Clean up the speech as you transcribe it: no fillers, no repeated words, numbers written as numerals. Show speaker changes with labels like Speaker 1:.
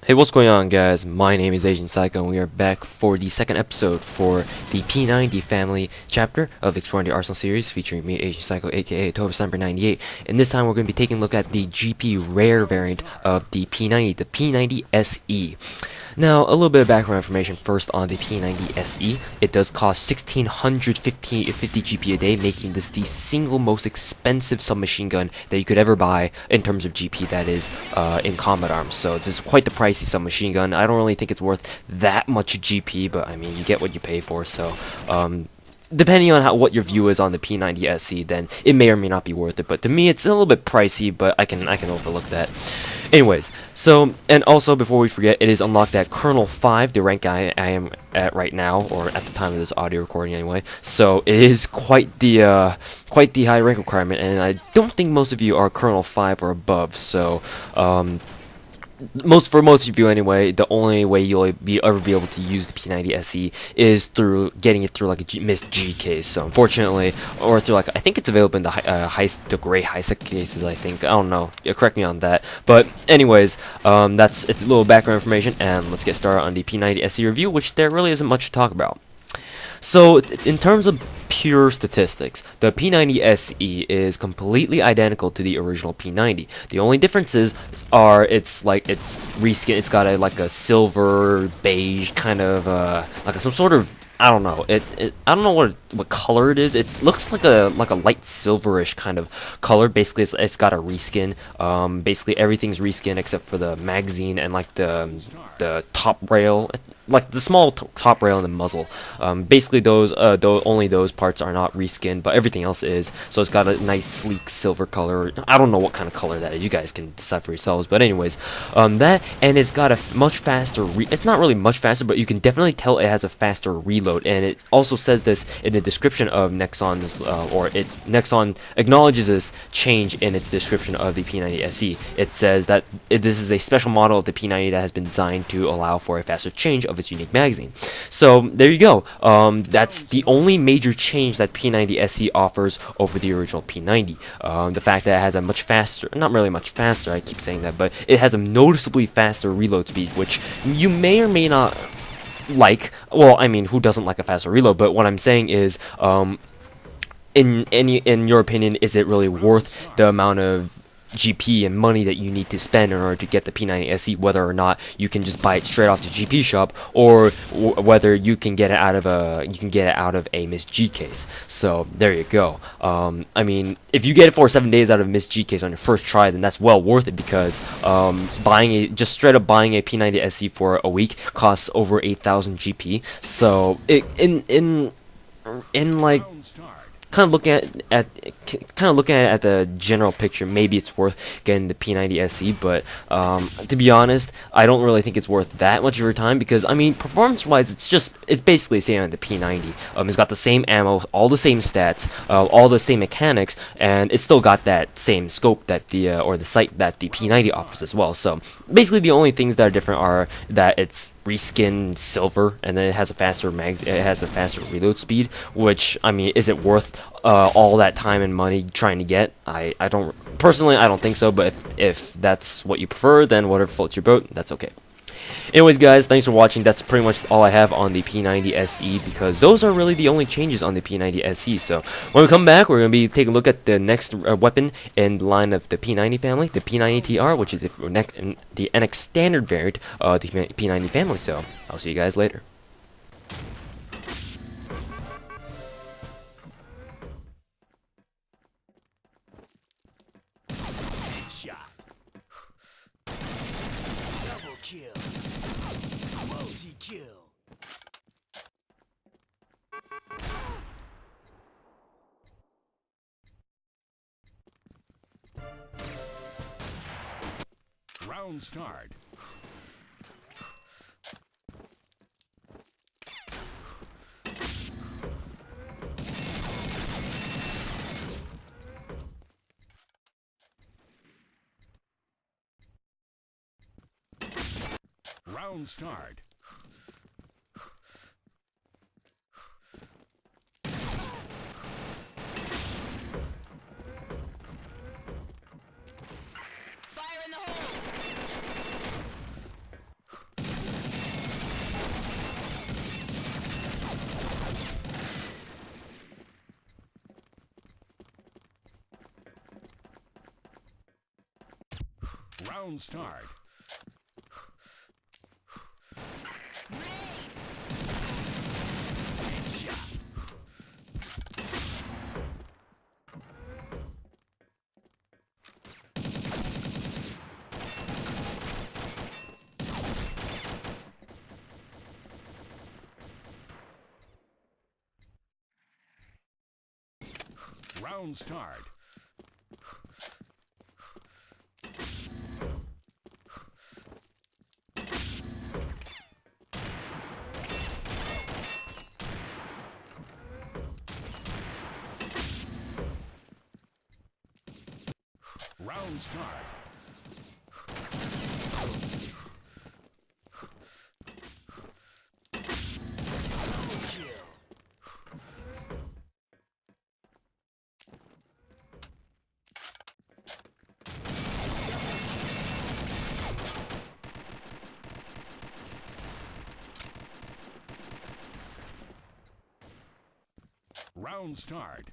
Speaker 1: Hey, what's going on, guys? My name is Asian Psycho, and we are back for the second episode for the P90 family chapter of Exploring the Arsenal series, featuring me, Asian Psycho, aka ToTheIdiotMobile. And this time we're going to be taking a look at the GP rare variant of the P90, the P90 SE. Now, a little bit of background information first on the P90 SE. It does cost 1,650 GP a day, making this the single most expensive submachine gun that you could ever buy in terms of GP, that is, in combat arms. So this is quite the pricey submachine gun. I don't really think it's worth that much GP, but I mean, you get what you pay for, so depending on what your view is on the P90 SE, then it may or may not be worth it. But to me, it's a little bit pricey, but I can overlook that. Anyways, so, and also before we forget, it is unlocked at Colonel 5, the rank I am at right now, or at the time of this audio recording anyway. So it is quite the high rank requirement, and I don't think most of you are Colonel 5 or above. So for most of you anyway, the only way you'll ever be able to use the P90 SE is through getting it through like a MYST-G case. So unfortunately, or through like, I think it's available in the gray high-sec cases, I think. I don't know. Correct me on that. But anyways, it's a little background information, and let's get started on the P90 SE review, which there really isn't much to talk about. So, in terms of pure statistics, the P90 SE is completely identical to the original P90. The only differences are it's reskin. It's got a silver beige kind of like some sort of, I don't know. I don't know what color it is. It looks like a light silverish kind of color. Basically, it's got a reskin. Basically everything's reskin except for the magazine and like the top rail, like the small top rail and the muzzle. Basically only those parts are not reskinned, but everything else is. So it's got a nice sleek silver color. I don't know what kind of color that is. You guys can decide for yourselves. But anyways, that, and it's got a much faster. It's not really much faster, but you can definitely tell it has a faster reload. And it also says this in the description of Nexon's, Nexon acknowledges this change in its description of the P90 SE. It says that this is a special model of the P90 that has been designed to allow for a faster change of its unique magazine. So there you go. That's the only major change that P90 SE offers over the original P90. The fact that it has a much faster, not really much faster, I keep saying that, but it has a noticeably faster reload speed, which you may or may not like. Well, I mean, who doesn't like a faster reload? But what I'm saying is, in your opinion, is it really worth the amount of GP and money that you need to spend in order to get the P90 SE, whether or not you can just buy it straight off the GP shop, or whether you can get it out of a MYST-G case? So there you go. I mean, if you get it for 7 days out of a MYST-G case on your first try, then that's well worth it, because just straight up buying a P90 SE for a week costs over 8,000 GP. So in like, kind of looking at the general picture, maybe it's worth getting the P90 SE, but to be honest, I don't really think it's worth that much of your time, because I mean, performance-wise, it's basically the same as the P90. It's got the same ammo, all the same stats, all the same mechanics, and it's still got that same scope that the sight that the P90 offers as well. So basically, the only things that are different are that it's reskin silver, and then it has a faster reload speed, which, I mean, is it worth all that time and money trying to get? I don't think so, but if that's what you prefer, then whatever floats your boat, that's okay. Anyways, guys, thanks for watching. That's pretty much all I have on the P90 SE, because those are really the only changes on the P90 SE. So when we come back, we're going to be taking a look at the next weapon in the line of the P90 family, the P90 TR, which is the NX standard variant of the P90 family. So I'll see you guys later.
Speaker 2: Round start. Round start. Round start. Round start. Round start. Round start.